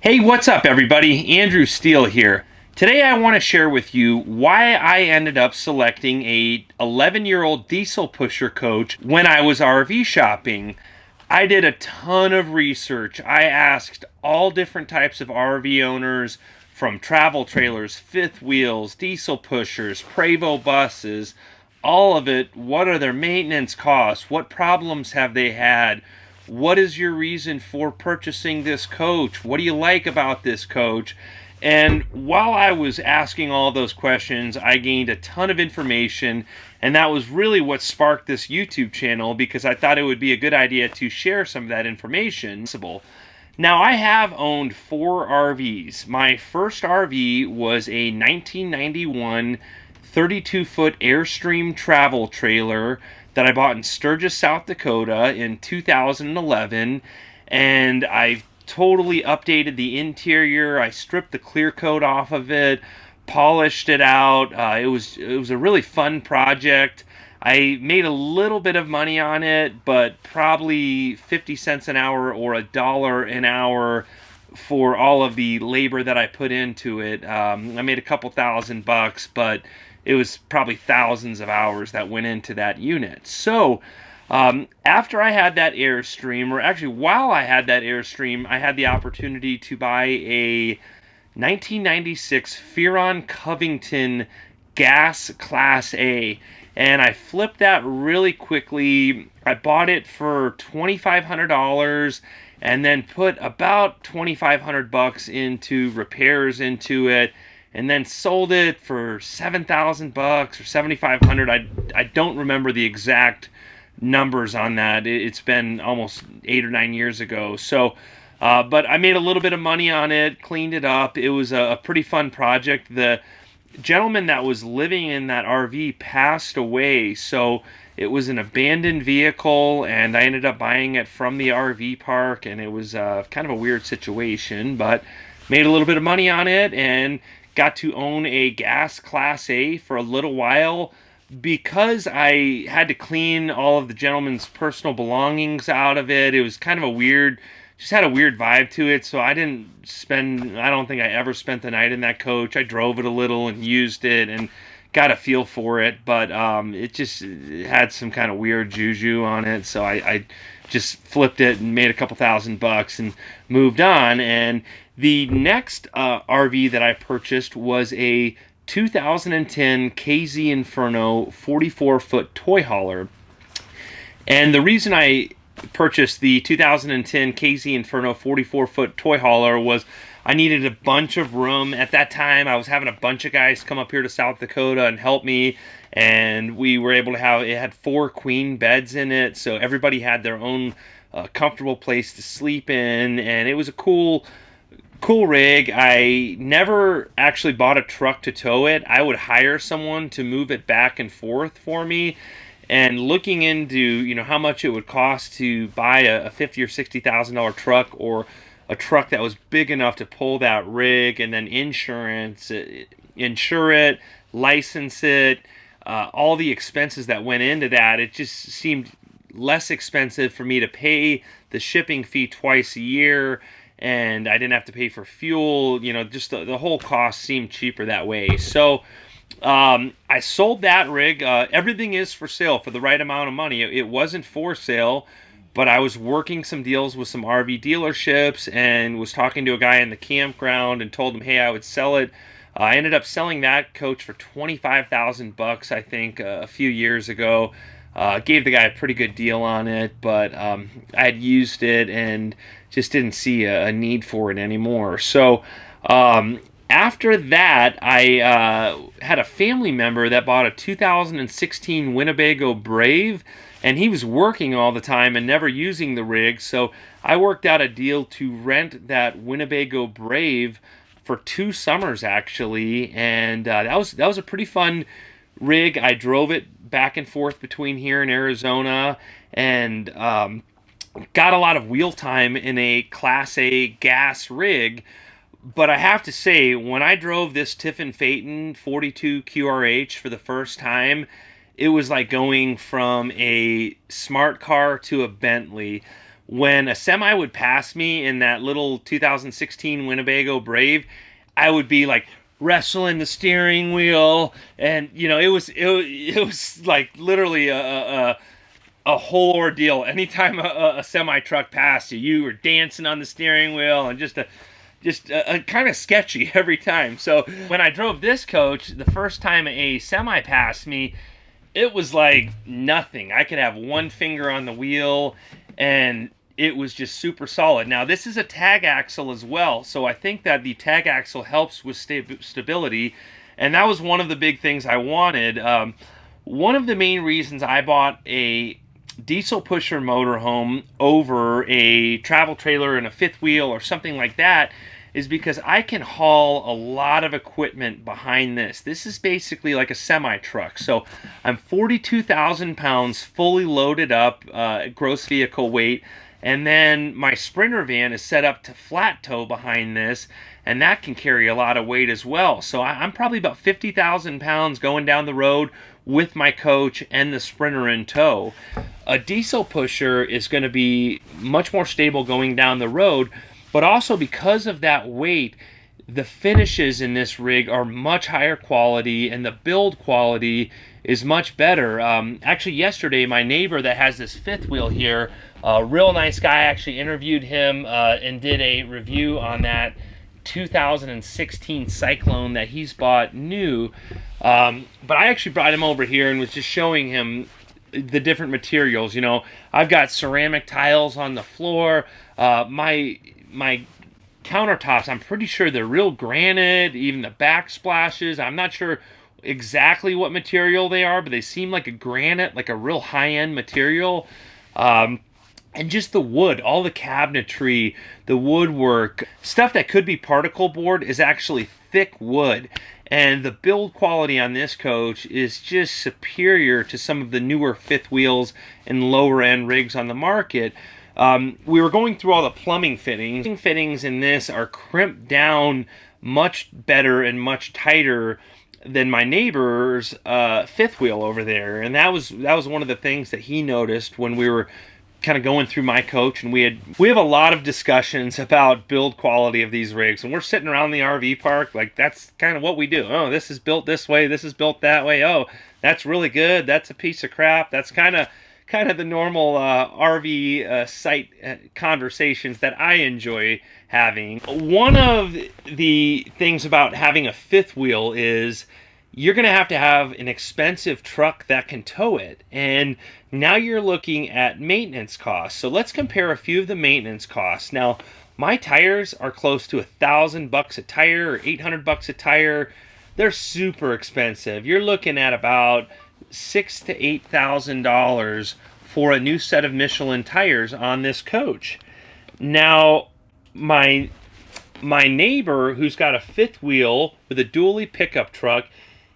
Hey, what's up, everybody? Andrew Steele here. Today I want to share with you why I ended up selecting a 11-year-old diesel pusher coach when I was RV shopping. I did a ton of research. I asked all different types of RV owners, from travel trailers, fifth wheels, diesel pushers, Prevost buses, all of it. What are their maintenance costs? What problems have they had? What is your reason for purchasing this coach? What do you like about this coach? And while I was asking all those questions, I gained a ton of information, and that was really what sparked this YouTube channel, because I thought it would be a good idea to share some of that information. Now, I have owned 4 RVs. My first RV was a 1991 32-foot Airstream travel trailer that I bought in Sturgis, South Dakota in 2011, and I totally updated the interior. I stripped the clear coat off of it, polished it out. It was a really fun project. I made a little bit of money on it, but probably 50 cents an hour or $1 an hour for all of the labor that I put into it. I made a couple $1,000, but it was probably thousands of hours that went into that unit. So after I had that Airstream, or actually while I had that Airstream, I had the opportunity to buy a 1996 Fearon Covington Gas Class A, and I flipped that really quickly. I bought it for $2,500 and then put about $2,500 into repairs into it, and then sold it for $7,000 or $7,500. I don't remember the exact numbers on that. It's been almost 8 or 9 years ago. So, but I made a little bit of money on it, cleaned it up. It was a pretty fun project. The gentleman that was living in that RV passed away, so it was an abandoned vehicle, and I ended up buying it from the RV park, and it was kind of a weird situation, but made a little bit of money on it and got to own a gas Class A for a little while. Because I had to clean all of the gentleman's personal belongings out of it, it was kind of a weird, just had a weird vibe to it. So I don't think I ever spent the night in that coach. I drove it a little and used it and got a feel for it, but it had some kind of weird juju on it. So I just flipped it and made a couple $1,000 and moved on. And the next RV that I purchased was a 2010 KZ Inferno 44-foot toy hauler. And the reason I purchased the 2010 KZ Inferno 44-foot toy hauler was I needed a bunch of room. At that time, I was having a bunch of guys come up here to South Dakota and help me, and we were able to it had 4 queen beds in it, so everybody had their own comfortable place to sleep in, and it was a cool rig. I never actually bought a truck to tow it. I would hire someone to move it back and forth for me. And looking into how much it would cost to buy a $50,000 or $60,000 truck, or a truck that was big enough to pull that rig, and then insure it, license it, all the expenses that went into that, it just seemed less expensive for me to pay the shipping fee twice a year, and I didn't have to pay for fuel. Just the whole cost seemed cheaper that way. So I sold that rig. Everything is for sale for the right amount of money. It wasn't for sale, but I was working some deals with some RV dealerships and was talking to a guy in the campground and told him, hey, I would sell it. I ended up selling that coach for $25,000, I think, a few years ago. Gave the guy a pretty good deal on it, but I had used it and just didn't see a need for it anymore. So after that, I had a family member that bought a 2016 Winnebago Brave, and he was working all the time and never using the rig, so I worked out a deal to rent that Winnebago Brave for 2 summers, actually, and that was a pretty fun rig. I drove it back and forth between here and Arizona, and got a lot of wheel time in a Class A gas rig. But I have to say, when I drove this Tiffin Phaeton 42 QRH for the first time, it was like going from a smart car to a Bentley. when a semi would pass me in that little 2016 Winnebago Brave, I would be like wrestling the steering wheel, and it was like literally a whole ordeal. Anytime a semi truck passed you, you were dancing on the steering wheel, and just kind of sketchy every time. So when I drove this coach, the first time a semi passed me, it was like nothing. I could have one finger on the wheel, and it was just super solid. Now, this is a tag axle as well, so I think that the tag axle helps with stability, and that was one of the big things I wanted. One of the main reasons I bought a diesel pusher motorhome over a travel trailer and a fifth wheel or something like that is because I can haul a lot of equipment behind this. This is basically like a semi-truck. So I'm 42,000 pounds fully loaded up, gross vehicle weight, and then my Sprinter van is set up to flat tow behind this, and that can carry a lot of weight as well. So I'm probably about 50,000 pounds going down the road with my coach and the Sprinter in tow. A diesel pusher is going to be much more stable going down the road, but also because of that weight, the finishes in this rig are much higher quality, and the build quality is much better. Actually, yesterday, my neighbor that has this fifth wheel here, a real nice guy, actually interviewed him and did a review on that 2016 Cyclone that he's bought new. But I actually brought him over here and was just showing him the different materials. I've got ceramic tiles on the floor. My countertops, I'm pretty sure they're real granite, even the backsplashes. I'm not sure exactly what material they are, but they seem like a granite, like a real high-end material. And just the wood, all the cabinetry, the woodwork, stuff that could be particle board is actually thick wood. And the build quality on this coach is just superior to some of the newer fifth wheels and lower end rigs on the market. We were going through all the plumbing fittings. Fittings in this are crimped down much better and much tighter than my neighbor's fifth wheel over there. And that was one of the things that he noticed when we were kind of going through my coach, and we have a lot of discussions about build quality of these rigs, and we're sitting around the RV park like that's kind of what we do. Oh, this is built this way, this is built that way. Oh, that's really good, that's a piece of crap. That's kind of the normal RV site conversations that I enjoy having. One of the things about having a fifth wheel is you're going to have an expensive truck that can tow it. And now you're looking at maintenance costs. So let's compare a few of the maintenance costs. Now, my tires are close to $1,000 a tire or $800 a tire. They're super expensive. You're looking at about $6,000 to $8,000 for a new set of Michelin tires on this coach. Now, my neighbor who's got a fifth wheel with a dually pickup truck,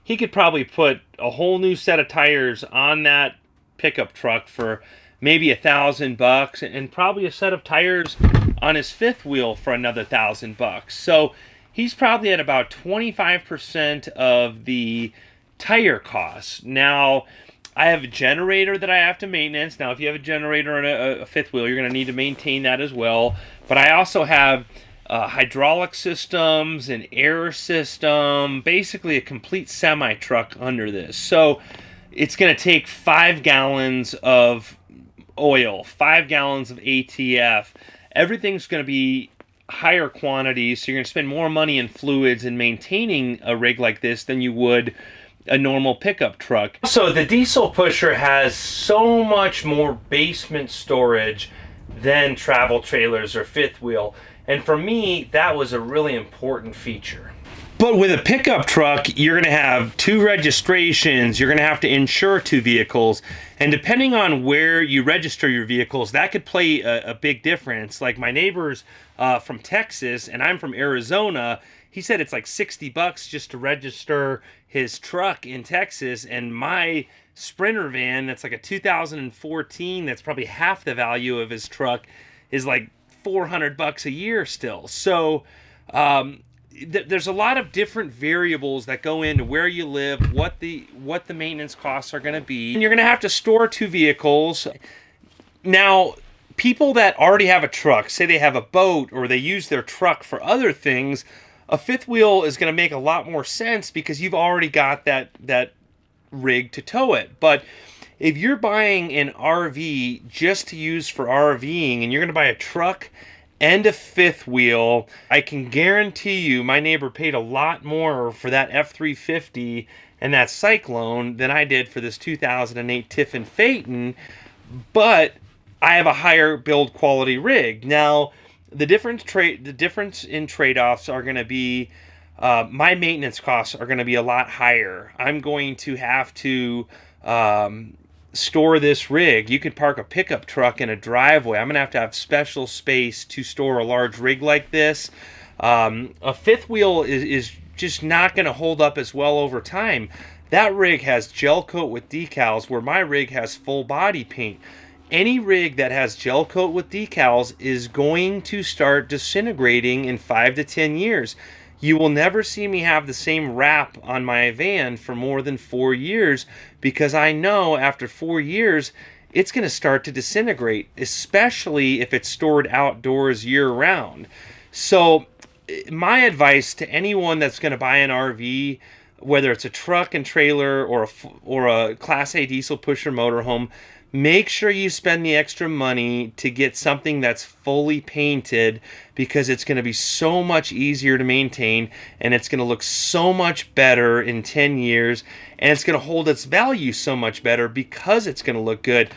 he could probably put a whole new set of tires on that pickup truck for maybe $1,000, and probably a set of tires on his fifth wheel for another $1,000. So he's probably at about 25% of the tire costs. Now, I have a generator that I have to maintenance. Now, if you have a generator and a fifth wheel, you're going to need to maintain that as well. But I also have hydraulic systems, an air system, basically a complete semi-truck under this. So it's going to take 5 gallons of oil, 5 gallons of ATF. Everything's going to be higher quantities, so you're going to spend more money in fluids and maintaining a rig like this than you would a normal pickup truck. So the diesel pusher has so much more basement storage than travel trailers or fifth wheel. And for me, that was a really important feature. But with a pickup truck, you're going to have 2 registrations. You're going to have to insure 2 vehicles. And depending on where you register your vehicles, that could play a big difference. Like my neighbor's from Texas, and I'm from Arizona. He said it's like $60 just to register his truck in Texas. And my Sprinter van, that's like a 2014, that's probably half the value of his truck, is like $400 a year still. So there's a lot of different variables that go into where you live, what the maintenance costs are going to be. And you're going to have to store 2 vehicles. Now, people that already have a truck, say they have a boat or they use their truck for other things, a fifth wheel is going to make a lot more sense because you've already got that rig to tow it. But if you're buying an RV just to use for RVing and you're going to buy a truck and a fifth wheel, I can guarantee you my neighbor paid a lot more for that F-350 and that Cyclone than I did for this 2008 Tiffin Phaeton, but I have a higher build quality rig. Now, the difference in trade-offs are going to be my maintenance costs are going to be a lot higher. I'm going to have to store this rig. You could park a pickup truck in a driveway. I'm going to have special space to store a large rig like this. A fifth wheel is just not going to hold up as well over time. That rig has gel coat with decals where my rig has full body paint. Any rig that has gel coat with decals is going to start disintegrating in 5 to 10 years. You will never see me have the same wrap on my van for more than 4 years because I know after 4 years it's going to start to disintegrate, especially if it's stored outdoors year-round. So my advice to anyone that's going to buy an RV, whether it's a truck and trailer or a Class A diesel pusher motorhome, make sure you spend the extra money to get something that's fully painted because it's going to be so much easier to maintain and it's going to look so much better in 10 years and it's going to hold its value so much better because it's going to look good.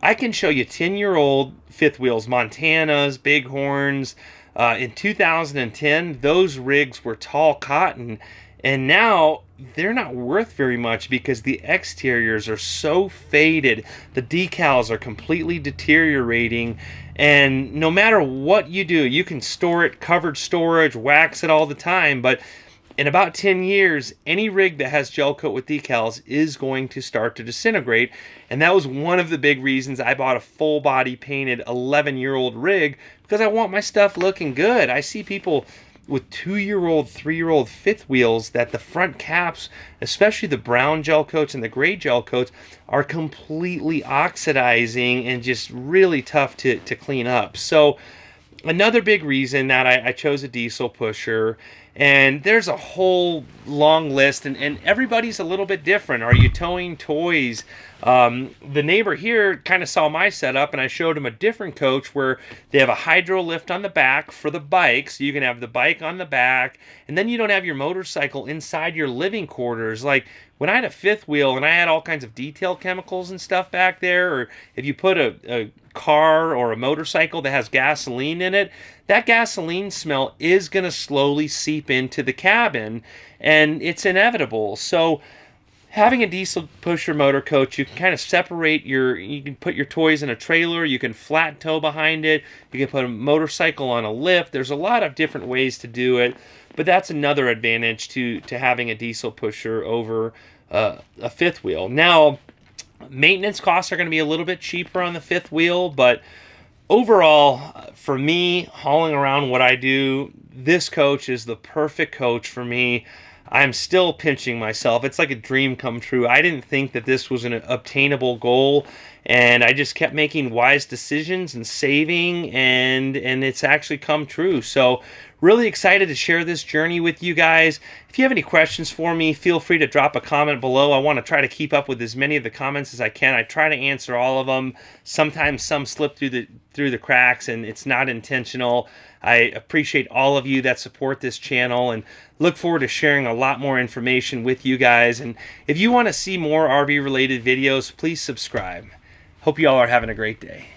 I can show you 10-year-old fifth wheels, Montanas, Bighorns. In 2010, those rigs were tall cotton, and now they're not worth very much because the exteriors are so faded. The decals are completely deteriorating, and no matter what you do, you can store it, covered storage, wax it all the time, but in about 10 years, any rig that has gel coat with decals is going to start to disintegrate. And that was one of the big reasons I bought a full body painted 11-year-old rig because I want my stuff looking good. I see people with 2-year-old, 3-year-old fifth wheels that the front caps, especially the brown gel coats and the gray gel coats, are completely oxidizing and just really tough to clean up. So another big reason that I chose a diesel pusher, and there's a whole long list, and everybody's a little bit different. Are you towing toys? The neighbor here kind of saw my setup, and I showed him a different coach where they have a hydro lift on the back for the bike, so you can have the bike on the back, and then you don't have your motorcycle inside your living quarters. Like when I had a fifth wheel and I had all kinds of detail chemicals and stuff back there, or if you put a car or a motorcycle that has gasoline in it, that gasoline smell is going to slowly seep into the cabin, and it's inevitable. So having a diesel pusher motor coach, you can kind of separate you can put your toys in a trailer, you can flat tow behind it, you can put a motorcycle on a lift. There's a lot of different ways to do it, but that's another advantage to having a diesel pusher over a fifth wheel. Now, maintenance costs are going to be a little bit cheaper on the fifth wheel, but overall, for me, hauling around what I do, this coach is the perfect coach for me. I'm still pinching myself. It's like a dream come true. I didn't think that this was an obtainable goal, and I just kept making wise decisions and saving, and it's actually come true. So really excited to share this journey with you guys. If you have any questions for me, feel free to drop a comment below. I want to try to keep up with as many of the comments as I can. I try to answer all of them. Sometimes some slip through the cracks, and it's not intentional. I appreciate all of you that support this channel and look forward to sharing a lot more information with you guys. And if you want to see more RV related videos, please subscribe. Hope you all are having a great day.